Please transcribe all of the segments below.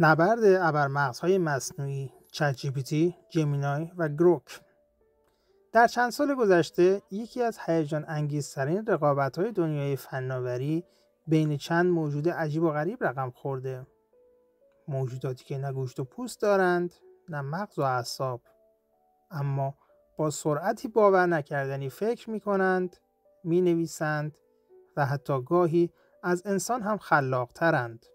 نبرد ابرمغزهای مصنوعی چت جی پی تی، جمینای و گروک. در چند سال گذشته یکی از هیجان انگیزترین رقابت‌های دنیای فناوری بین چند موجود عجیب و غریب رقم خورده. موجوداتی که نه گوشت و پوست دارند، نه مغز و اعصاب، اما با سرعتی باور نکردنی فکر می‌کنند، می‌نویسند و حتی گاهی از انسان هم خلاق‌ترند.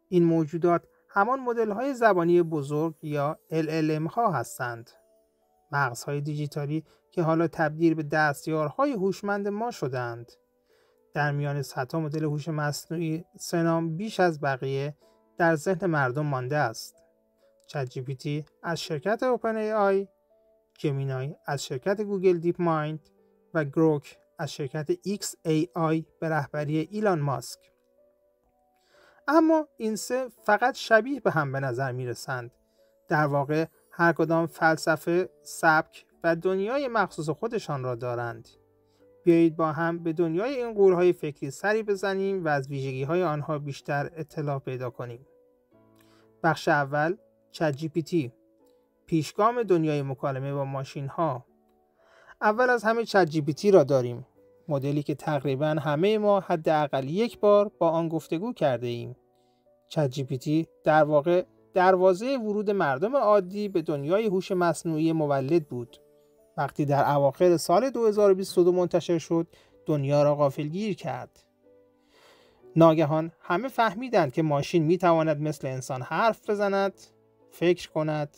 این موجودات همان مدل‌های زبانی بزرگ یا LLM ها هستند. مغزهای دیجیتالی که حالا تبدیل به دستیارهای هوشمند ما شدند. در میان صدها مدل هوش مصنوعی سه نام بیش از بقیه در ذهن مردم مانده است. چت جی پی تی از شرکت اوپن ای آی، جمینای از شرکت گوگل دیپ مایند و گروک از شرکت ایکس ای آی به رهبری ایلان ماسک. اما این سه فقط شبیه به هم به نظر می رسند. در واقع هر کدام فلسفه، سبک و دنیای مخصوص خودشان را دارند. بیایید با هم به دنیای این غول‌های فکری سری بزنیم و از ویژگی‌های آنها بیشتر اطلاع پیدا کنیم. بخش اول، چت جی پی تی، پیشگام دنیای مکالمه با ماشین‌ها. اول از همه چت جی پی تی را داریم. مدلی که تقریباً همه ما حداقل یک بار با آن گفتگو کرده ایم. چت جی پی تی در واقع دروازه ورود مردم عادی به دنیای هوش مصنوعی مولد بود. وقتی در اواخر سال 2022 منتشر شد، دنیا را غافلگیر کرد. ناگهان همه فهمیدند که ماشین میتواند مثل انسان حرف بزند، فکر کند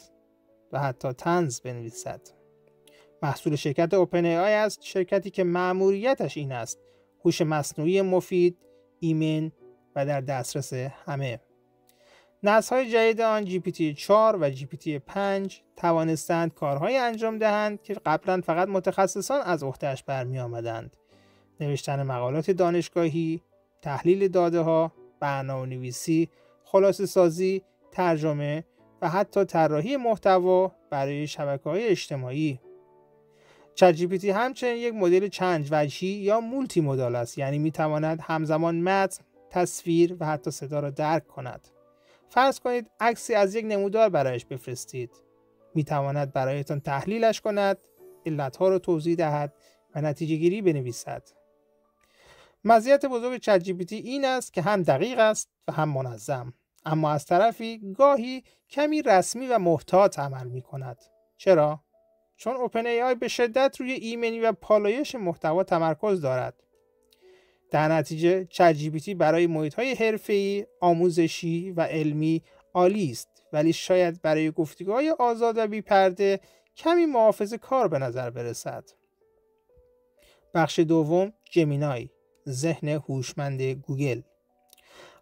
و حتی طنز بنویسد. محصول شرکت اوپن ای آی است، شرکتی که مأموریتش این است هوش مصنوعی مفید، ایمن و در دسترس همه. نسل‌های جدید آن جی پی تی 4 و جی پی تی 5 توانستند کارهای انجام دهند که قبلا فقط متخصصان از عهده‌اش برمی آمدند. نوشتن مقالات دانشگاهی، تحلیل داده‌ها، برنامه‌نویسی، خلاصه سازی، ترجمه و حتی طراحی محتوا برای شبکه‌های اجتماعی. چت جی پی تی همچنین یک مدل چند وجهی یا مولتی مدال است، یعنی می‌تواند همزمان متن، تصویر و حتی صدا را درک کند. فرض کنید عکسی از یک نمودار برایش بفرستید. می‌تواند برایتان تحلیلش کند، علت‌ها را توضیح دهد و نتیجه گیری بنویسد. مزیت بزرگ چت جی پی تی این است که هم دقیق است و هم منظم، اما از طرفی گاهی کمی رسمی و محتاط عمل می‌کند. چرا؟ چون اوپن ای آی به شدت روی ایمنی و پالایش محتوا تمرکز دارد. در نتیجه چت جی پی تی برای محیط‌های حرفه‌ای، آموزشی و علمی عالی است، ولی شاید برای گفتگوهای آزاد و بی‌پرده کمی محافظه‌کار به نظر برسد. بخش دوم، جمینای، ذهن هوشمند گوگل.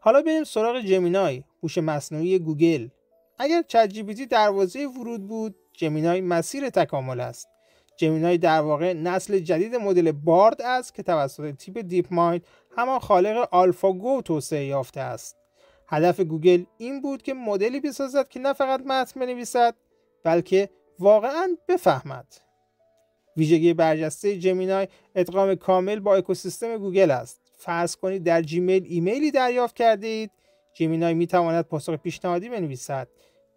حالا بریم سراغ جمینای، هوش مصنوعی گوگل. اگر چت جی پی تی دروازه ورود بود، جمینای مسیر تکامل است. جمینای در واقع نسل جدید مدل بارد است که توسط تیم دیپ مایند، همان خالق آلفاگو، توسعه یافته است. هدف گوگل این بود که مدلی بسازد که نه فقط متن بنویسد، بلکه واقعاً بفهمد. ویژگی برجسته جمینای ادغام کامل با اکوسیستم گوگل است. فرض کنید در جیمیل ایمیلی دریافت کرده اید، جمینای می تواند پاسخ پیشنهادی بنویسد،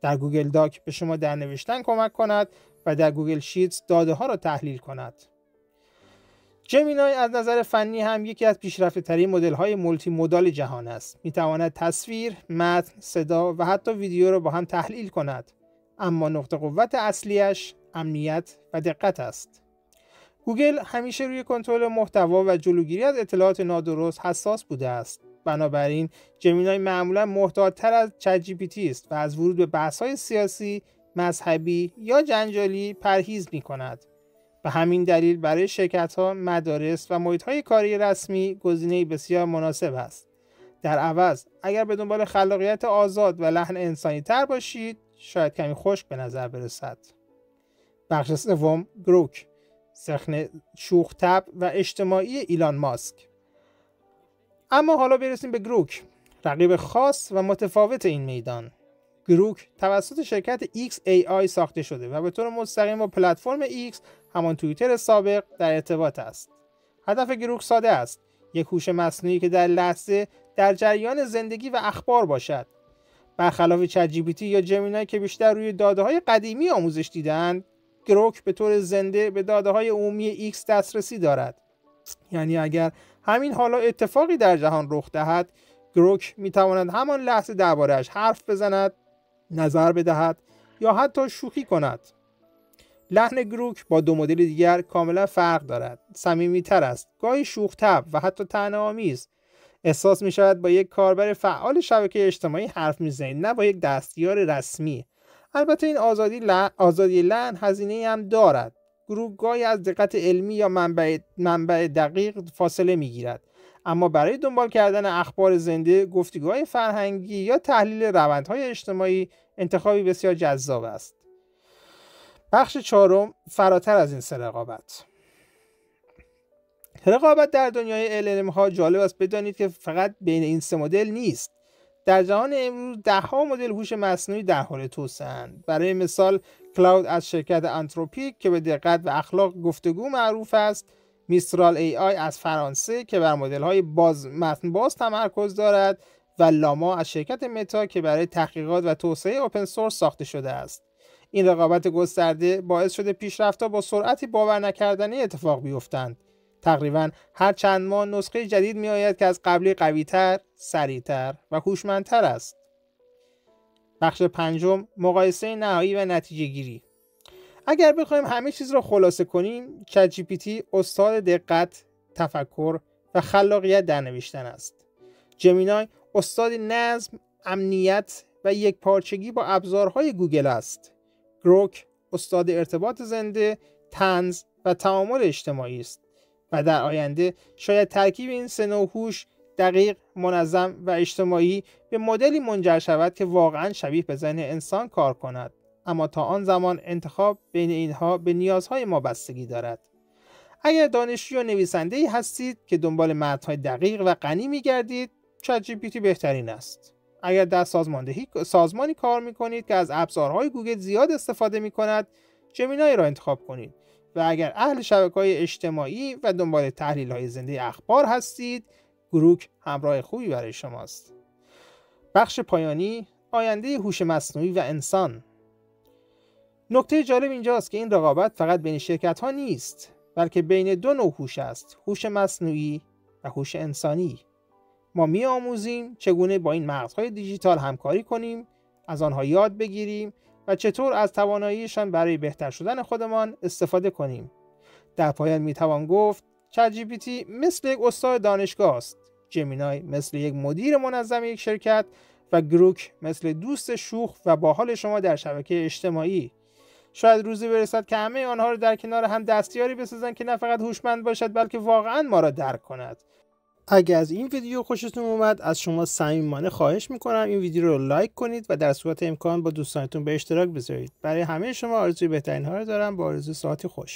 در گوگل داک به شما در نوشتن کمک کند و در گوگل شیتس داده ها را تحلیل کند. جمینای از نظر فنی هم یکی از پیشرفته‌ترین مدل‌های مولتی مودال جهان است. می تواند تصویر، متن، صدا و حتی ویدیو را با هم تحلیل کند. اما نقطه قوت اصلیش امنیت و دقت است. گوگل همیشه روی کنترل محتوا و جلوگیری از اطلاعات نادرست حساس بوده است. بنابراین جمینای معمولا محتاط‌تر از چت جی پی تی است و از ورود به بحث‌های سیاسی، مذهبی یا جنجالی پرهیز می‌کند. به همین دلیل برای شرکت‌ها، مدارس و محیط‌های کاری رسمی گزینه‌ای بسیار مناسب است. در عوض اگر به دنبال خلاقیت آزاد و لحن انسانی‌تر باشید، شاید کمی خشک به نظر برسد. بخش سوم، گروک، ذهن شوخ طبع و اجتماعی ایلان ماسک. اما حالا برسیم به گروک، رقیب خاص و متفاوت این میدان. گروک توسط شرکت ایکس ای آی ساخته شده و به طور مستقیم با پلتفرم ایکس، همان توییتر سابق، در ارتباط است. هدف گروک ساده است: یک هوش مصنوعی که در لحظه در جریان زندگی و اخبار باشد. برخلاف چت جی پی تی یا جمینای که بیشتر روی داده‌های قدیمی آموزش دیدن، گروک به طور زنده به داده‌های عمومی ایکس دسترسی دارد. یعنی اگر همین حالا اتفاقی در جهان رخ دهد، گروک میتواند همان لحظه درباره‌اش حرف بزند، نظر بدهد یا حتی شوخی کند. لحن گروک با دو مدل دیگر کاملا فرق دارد. صمیمیتر است، گاهی شوخ‌طبع و حتی طعنه‌آمیز. احساس می شود با یک کاربر فعال شبکه اجتماعی حرف میزنید، نه با یک دستیار رسمی. البته این آزادی لحن هزینه هم دارد. گروک گاهی از دقت علمی یا منبع دقیق فاصله می گیرد، اما برای دنبال کردن اخبار زنده، گفتگوهای فرهنگی یا تحلیل روندهای اجتماعی انتخابی بسیار جذاب است. بخش چهارم، فراتر از این سه رقابت. رقابت در دنیای LLM ها جالب است بدانید که فقط بین این سه مدل نیست. در جهان امروز ده‌ها مدل هوش مصنوعی در حال توسعه‌اند. برای مثال کلاود از شرکت آنتروپیک که به دقت و اخلاق گفتگو معروف است، میسترال AI از فرانسه که بر مدل‌های متن باز تمرکز دارد و لاما از شرکت متا که برای تحقیقات و توسعه اوپن سورس ساخته شده است. این رقابت گسترده باعث شده پیشرفت‌ها با سرعتی باور نکردنی اتفاق بیفتند. تقریباً هر چند ماه نسخه جدید می آید که از قبلی قوی‌تر، سریع‌تر و هوشمندتر است. بخش پنجم، مقایسه نهایی و نتیجه گیری. اگر بخوایم همه چیز را خلاصه کنیم، چت جی پی تی استاد دقت، تفکر و خلاقیت در نوشتن است. جمینای استاد نظم، امنیت و یک پارچگی با ابزارهای گوگل است. گروک استاد ارتباط زنده، طنز و تعامل اجتماعی است. و در آینده شاید ترکیب این سه نوع هوش دقیق، منظم و اجتماعی به مدلی منجر شود که واقعاً شبیه به ذهن انسان کار کند. اما تا آن زمان انتخاب بین اینها به نیازهای ما بستگی دارد. اگر دانشجو یا نویسنده‌ای هستید که دنبال متن‌های دقیق و غنی می‌گردید، چت جی پی تی بهترین است. اگر در سازمانی کار می‌کنید که از ابزارهای گوگل زیاد استفاده می‌کند، جمینای را انتخاب کنید. و اگر اهل شبکه‌های اجتماعی و دنبال تحلیل‌های زنده اخبار هستید، گروک همراه خوبی برای شماست. بخش پایانی، آینده هوش مصنوعی و انسان. نکته جالب اینجاست که این رقابت فقط بین شرکت‌ها نیست، بلکه بین دو نوع هوش است، هوش مصنوعی و هوش انسانی. ما می‌آموزیم چگونه با این مغزهای دیجیتال همکاری کنیم، از آنها یاد بگیریم و چطور از تواناییشان برای بهتر شدن خودمان استفاده کنیم. در پایان میتوان گفت چت جی پی تی مثل یک استاد دانشگاه است، جمینای مثل یک مدیر منظم یک شرکت و گروک مثل دوست شوخ و باحال شما در شبکه اجتماعی. شاید روزی برسد که همه آنها رو در کنار هم دستیاری بسازند که نه فقط هوشمند باشد بلکه واقعا ما را درک کند. اگر از این ویدیو خوشتون اومد، از شما صمیمانه خواهش میکنم این ویدیو رو لایک کنید و در صورت امکان با دوستانتون به اشتراک بذارید. برای همه شما آرزوی بهترین ها رو دارم، با آرزوی ساعتی خوش.